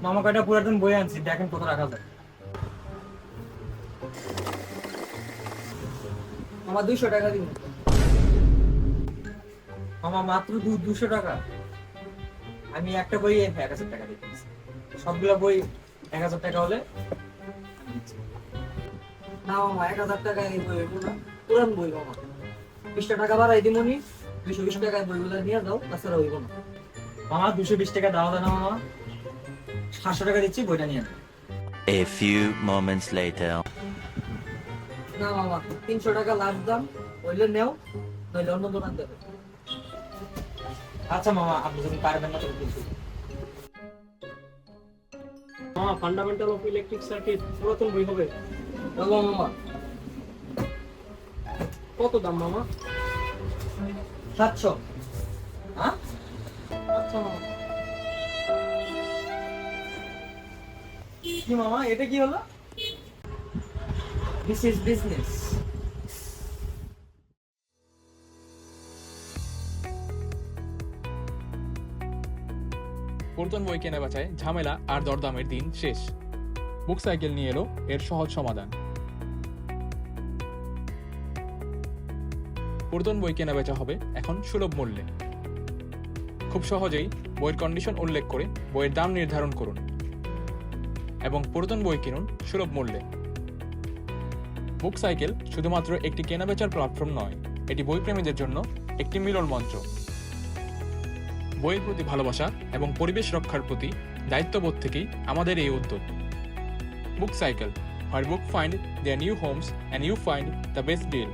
মামা কয়টা পুরাতন বই আনছি, দেখেন কত রাখা যায়। আমার 200 টাকা দিন। মামা মাত্র 200 টাকা? আমি একটা বই 1000 টাকা দিচ্ছি, সবগুলা বই 1000 টাকা হলে আমি দিচ্ছি। না মামা 1000 টাকায় এই বই হইব না, পুরান বই মামা। 20 টাকা বাড়াই দিমুনি, 220 টাকায় বইগুলো নিয়ে যাও, তাছাড়া হইব না। মামা 220 টাকা দেওয়া যায় না মামা? 700 টাকা দিচ্ছি, বইটা নিয়ে নেন। A few moments later. না মামা 300 টাকা লাস্ট দাম, হইলে নেও, নইলে অন্য দোকান দেবে। আচ্ছা মামা, আপনি যদি পারবেন না তবে দিচ্ছি। মামা ফান্ডামেন্টাল অফ ইলেকট্রিক সার্কিট পুরাতন বই হবে। বলো মামা। কত দাম মামা? 700। হ্যাঁ? আচ্ছা মামা। কি মামা, এটা কি হলো? This is business. পুরাতন বই কেনা বেচায় ঝামেলা আর দরদামের দিন শেষ। বুক সাইকেল নিয়ে এলো এর সহজ সমাধান। পুরাতন বই কেনা বেচা হবে এখন সুলভ মূল্যে। খুব সহজেই বইয়ের কন্ডিশন উল্লেখ করে বইয়ের দাম নির্ধারণ করুন এবং পুরাতন বই কিনুন সুলভ মূল্যে। বুক সাইকেল শুধুমাত্র একটি কেনাবেচার প্ল্যাটফর্ম নয়, এটি বইপ্রেমীদের জন্য একটি মিলন মঞ্চ। বইয়ের প্রতি ভালোবাসা এবং পরিবেশ রক্ষার প্রতি দায়িত্ববোধ থেকেই আমাদের এই উদ্যোগ। বুক cycle, where book find their new homes and you find the best deal.